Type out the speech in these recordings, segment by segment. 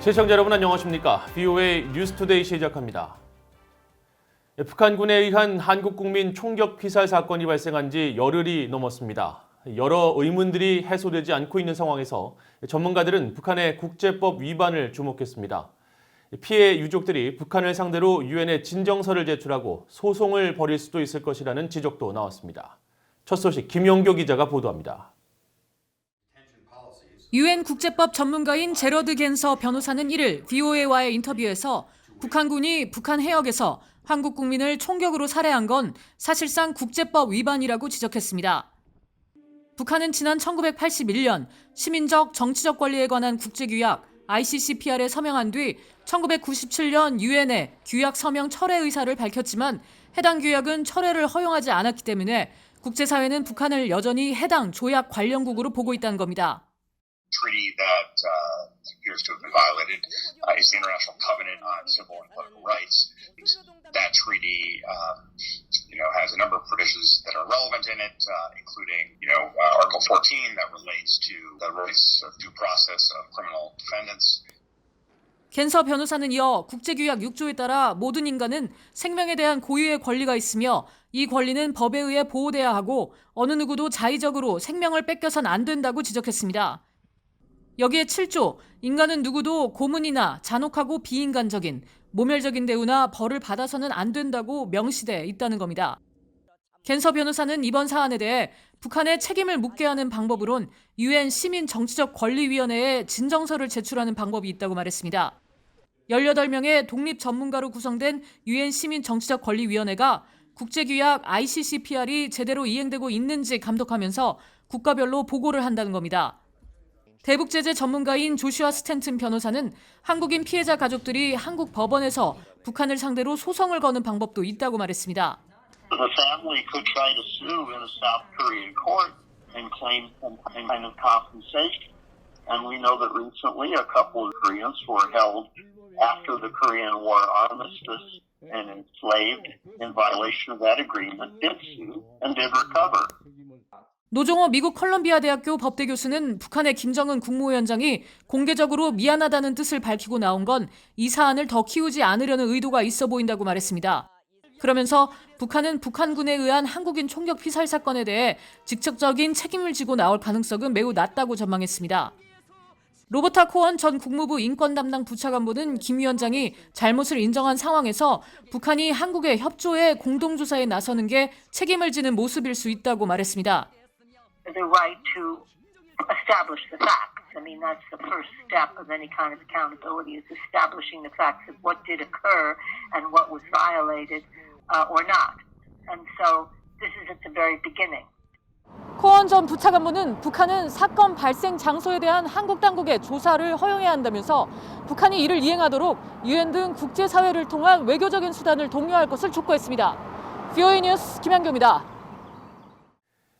시청자 여러분 안녕하십니까? VOA 뉴스투데이 시작합니다. 북한군에 의한 한국 국민 총격 피살 사건이 발생한 지 열흘이 넘었습니다. 여러 의문들이 해소되지 않고 있는 상황에서 전문가들은 북한의 국제법 위반을 주목했습니다. 피해 유족들이 북한을 상대로 유엔에 진정서를 제출하고 소송을 벌일 수도 있을 것이라는 지적도 나왔습니다. 첫 소식 김용교 기자가 보도합니다. 유엔 국제법 전문가인 제러드 겐서 변호사는 1일 VOA와의 인터뷰에서 북한군이 북한 해역에서 한국 국민을 총격으로 살해한 건 사실상 국제법 위반이라고 지적했습니다. 북한은 지난 1981년 시민적 정치적 권리에 관한 국제규약 ICCPR에 서명한 뒤 1997년 유엔에 규약 서명 철회 의사를 밝혔지만 해당 규약은 철회를 허용하지 않았기 때문에 국제사회는 북한을 여전히 해당 조약 관련국으로 보고 있다는 겁니다. Treaty that appears to have been violated is the International Covenant on Civil and Political Rights. That treaty, has a number of provisions that are relevant in it, including, Article 14 that relates to the rights of due process of criminal defendants. 겐서 변호사는 이어 국제규약 6조에 따라 모든 인간은 생명에 대한 고유의 권리가 있으며 이 권리는 법에 의해 보호돼야 하고 어느 누구도 자의적으로 생명을 뺏겨선 안 된다고 지적했습니다. 여기에 7조, 인간은 누구도 고문이나 잔혹하고 비인간적인, 모멸적인 대우나 벌을 받아서는 안 된다고 명시돼 있다는 겁니다. 겐서 변호사는 이번 사안에 대해 북한의 책임을 묻게 하는 방법으론 유엔 시민 정치적 권리위원회에 진정서를 제출하는 방법이 있다고 말했습니다. 18명의 독립 전문가로 구성된 유엔 시민 정치적 권리위원회가 국제규약 ICCPR이 제대로 이행되고 있는지 감독하면서 국가별로 보고를 한다는 겁니다. 대북제재 전문가인 조슈아 스탠튼 변호사는 한국인 피해자 가족들이 한국 법원에서 북한을 상대로 소송을 거는 방법도 있다고 말했습니다. The family could try to sue in a South Korean court and claim some kind of compensation. And we know that recently a couple of Koreans were held after the Korean War armistice and enslaved in violation of that agreement, did sue and did recover. 노종호 미국 컬럼비아 대학교 법대 교수는 북한의 김정은 국무위원장이 공개적으로 미안하다는 뜻을 밝히고 나온 건 이 사안을 더 키우지 않으려는 의도가 있어 보인다고 말했습니다. 그러면서 북한은 북한군에 의한 한국인 총격 피살 사건에 대해 직접적인 책임을 지고 나올 가능성은 매우 낮다고 전망했습니다. 로버타 코언 전 국무부 인권 담당 부차관보는 김 위원장이 잘못을 인정한 상황에서 북한이 한국의 협조에 공동조사에 나서는 게 책임을 지는 모습일 수 있다고 말했습니다. The right to establish the facts. I mean, that's the first step of any kind of accountability is establishing the facts of what did occur and what was violated or not. And so this is at the very beginning. 코언 전 부차관보는 북한은 사건 발생 장소에 대한 한국 당국의 조사를 허용해야 한다면서 북한이 이를 이행하도록 유엔 등 국제사회를 통한 외교적인 수단을 독려할 것을 촉구했습니다. VOA 뉴스 김양교입니다.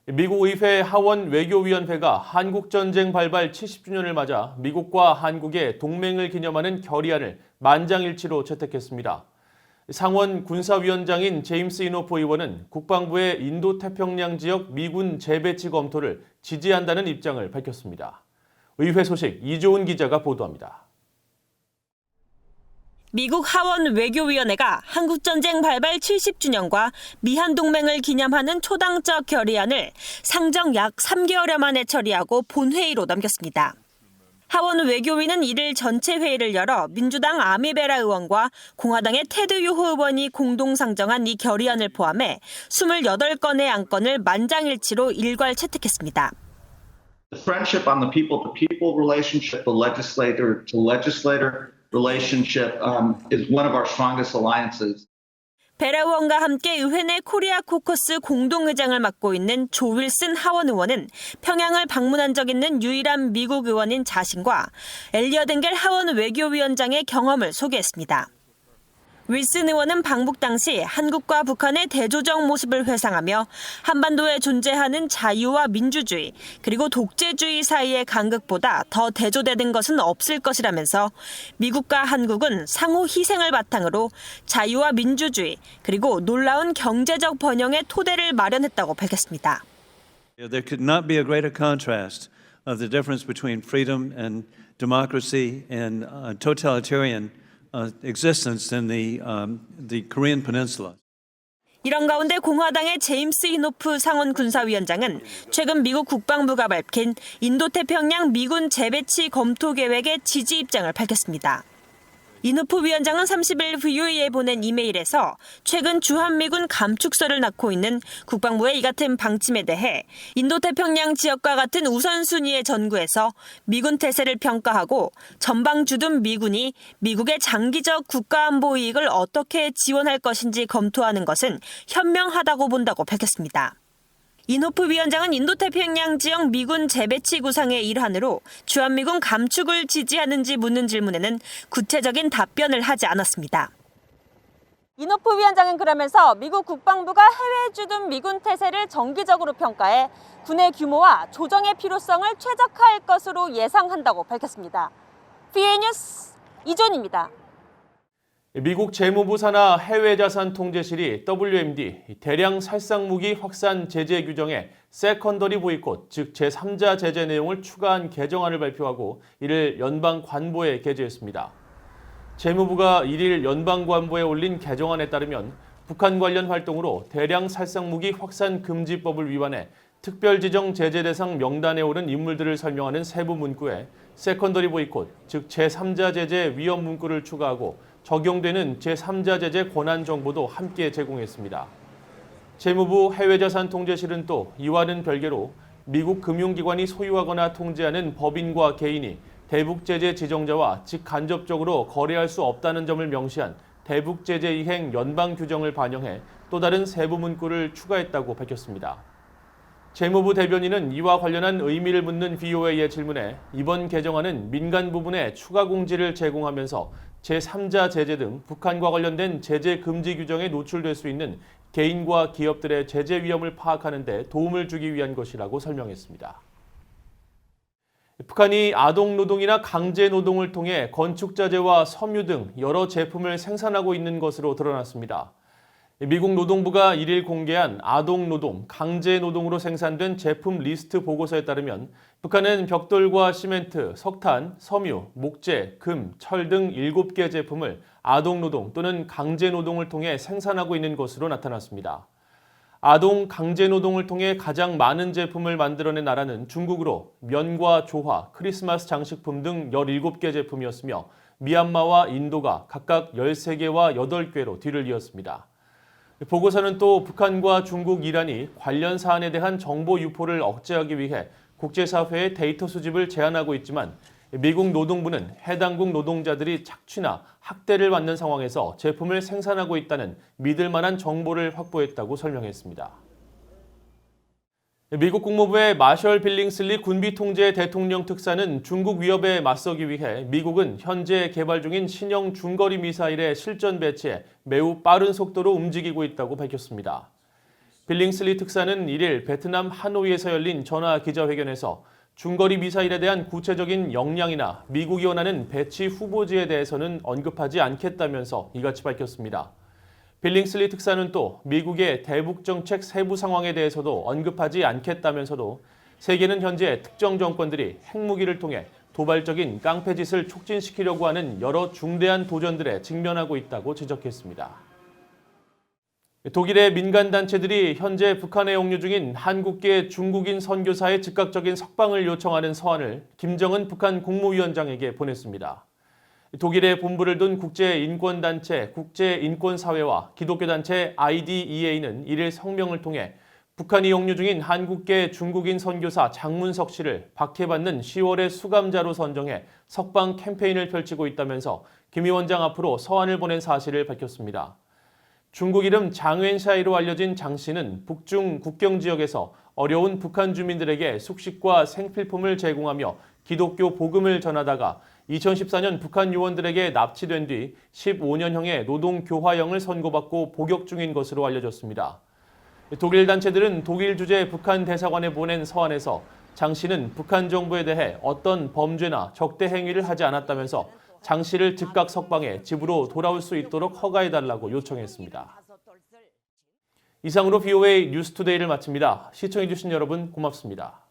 미국 의회 하원 외교위원회가 한국전쟁 발발 70주년을 맞아 미국과 한국의 동맹을 기념하는 결의안을 만장일치로 채택했습니다. 상원 군사위원장인 제임스 이노프 의원은 국방부의 인도태평양 지역 미군 재배치 검토를 지지한다는 입장을 밝혔습니다. 의회 소식 이조은 기자가 보도합니다. 미국 하원 외교위원회가 한국전쟁 발발 70주년과 미한동맹을 기념하는 초당적 결의안을 상정 약 3개월여 만에 처리하고 본회의로 넘겼습니다. 하원 외교위는 이를 전체 회의를 열어 민주당 아미베라 의원과 공화당의 테드 유호 의원이 공동 상정한 이 결의안을 포함해 28건의 안건을 만장일치로 일괄 채택했습니다. The friendship on the people-to-people relationship, the legislator-to-legislator relationship is one of our strongest alliances. 베라 의원과 함께 의회 내 코리아 코커스 공동의장을 맡고 있는 조 윌슨 하원 의원은 평양을 방문한 적 있는 유일한 미국 의원인 자신과 엘리엇 엥겔 하원 외교위원장의 경험을 소개했습니다. 윌슨 의원은 방북 당시 한국과 북한의 대조적 모습을 회상하며 한반도에 존재하는 자유와 민주주의 그리고 독재주의 사이의 간극보다 더 대조되는 것은 없을 것이라면서 미국과 한국은 상호 희생을 바탕으로 자유와 민주주의 그리고 놀라운 경제적 번영의 토대를 마련했다고 밝혔습니다. There could not be a greater contrast of the difference between freedom and democracy and totalitarian existence in the Korean Peninsula. 이런 가운데 공화당의 제임스 히노프 상원 군사위원장은 최근 미국 국방부가 밝힌 인도태평양 미군 재배치 검토 계획에 지지 입장을 밝혔습니다. 히노프 위원장은 30일 VOA에 보낸 이메일에서 최근 주한미군 감축서를 낳고 있는 국방부의 이 같은 방침에 대해 인도태평양 지역과 같은 우선순위의 전구에서 미군 태세를 평가하고 전방 주둔 미군이 미국의 장기적 국가안보 이익을 어떻게 지원할 것인지 검토하는 것은 현명하다고 본다고 밝혔습니다. 인호프 위원장은 인도태평양 지역 미군 재배치 구상의 일환으로 주한미군 감축을 지지하는지 묻는 질문에는 구체적인 답변을 하지 않았습니다. 인호프 위원장은 그러면서 미국 국방부가 해외 주둔 미군 태세를 정기적으로 평가해 군의 규모와 조정의 필요성을 최적화할 것으로 예상한다고 밝혔습니다. VOA 뉴스 이존입니다. 미국 재무부 산하 해외자산통제실이 WMD 대량 살상무기 확산 제재 규정에 세컨더리 보이콧, 즉 제3자 제재 내용을 추가한 개정안을 발표하고 이를 연방관보에 게재했습니다. 재무부가 1일 연방관보에 올린 개정안에 따르면 북한 관련 활동으로 대량 살상무기 확산 금지법을 위반해 특별지정 제재 대상 명단에 오른 인물들을 설명하는 세부 문구에 세컨더리 보이콧, 즉 제3자 제재 위헌 문구를 추가하고 적용되는 제3자 제재 권한 정보도 함께 제공했습니다. 재무부 해외자산통제실은 또 이와는 별개로 미국 금융기관이 소유하거나 통제하는 법인과 개인이 대북제재 지정자와 직간접적으로 거래할 수 없다는 점을 명시한 대북제재 이행 연방 규정을 반영해 또 다른 세부 문구를 추가했다고 밝혔습니다. 재무부 대변인은 이와 관련한 의미를 묻는 VOA의 질문에 이번 개정안은 민간 부분에 추가 공지를 제공하면서 제3자 제재 등 북한과 관련된 제재 금지 규정에 노출될 수 있는 개인과 기업들의 제재 위험을 파악하는 데 도움을 주기 위한 것이라고 설명했습니다. 북한이 아동노동이나 강제노동을 통해 건축자재와 섬유 등 여러 제품을 생산하고 있는 것으로 드러났습니다. 미국 노동부가 1일 공개한 아동노동, 강제노동으로 생산된 제품 리스트 보고서에 따르면 북한은 벽돌과 시멘트, 석탄, 섬유, 목재, 금, 철 등 7개 제품을 아동노동 또는 강제노동을 통해 생산하고 있는 것으로 나타났습니다. 아동 강제노동을 통해 가장 많은 제품을 만들어낸 나라는 중국으로 면과 조화, 크리스마스 장식품 등 17개 제품이었으며 미얀마와 인도가 각각 13개와 8개로 뒤를 이었습니다. 보고서는 또 북한과 중국, 이란이 관련 사안에 대한 정보 유포를 억제하기 위해 국제사회의 데이터 수집을 제한하고 있지만 미국 노동부는 해당국 노동자들이 착취나 학대를 받는 상황에서 제품을 생산하고 있다는 믿을 만한 정보를 확보했다고 설명했습니다. 미국 국무부의 마셜 빌링슬리 군비통제 대통령 특사는 중국 위협에 맞서기 위해 미국은 현재 개발 중인 신형 중거리 미사일의 실전 배치에 매우 빠른 속도로 움직이고 있다고 밝혔습니다. 빌링슬리 특사는 1일 베트남 하노이에서 열린 전화 기자회견에서 중거리 미사일에 대한 구체적인 역량이나 미국이 원하는 배치 후보지에 대해서는 언급하지 않겠다면서 이같이 밝혔습니다. 빌링슬리 특사는 또 미국의 대북 정책 세부 상황에 대해서도 언급하지 않겠다면서도 세계는 현재 특정 정권들이 핵무기를 통해 도발적인 깡패짓을 촉진시키려고 하는 여러 중대한 도전들에 직면하고 있다고 지적했습니다. 독일의 민간단체들이 현재 북한에 억류 중인 한국계 중국인 선교사의 즉각적인 석방을 요청하는 서한을 김정은 북한 국무위원장에게 보냈습니다. 독일의 본부를 둔 국제인권단체 국제인권사회와 기독교단체 IDEA는 1일 성명을 통해 북한이 억류 중인 한국계 중국인 선교사 장문석 씨를 박해받는 10월의 수감자로 선정해 석방 캠페인을 펼치고 있다면서 김 위원장 앞으로 서한을 보낸 사실을 밝혔습니다. 중국 이름 장웬샤이로 알려진 장 씨는 북중 국경 지역에서 어려운 북한 주민들에게 숙식과 생필품을 제공하며 기독교 복음을 전하다가 2014년 북한 요원들에게 납치된 뒤 15년형의 노동교화형을 선고받고 복역 중인 것으로 알려졌습니다. 독일 단체들은 독일 주재 북한 대사관에 보낸 서한에서 장 씨는 북한 정부에 대해 어떤 범죄나 적대 행위를 하지 않았다면서 장 씨를 즉각 석방해 집으로 돌아올 수 있도록 허가해달라고 요청했습니다. 이상으로 VOA 뉴스투데이를 마칩니다. 시청해주신 여러분 고맙습니다.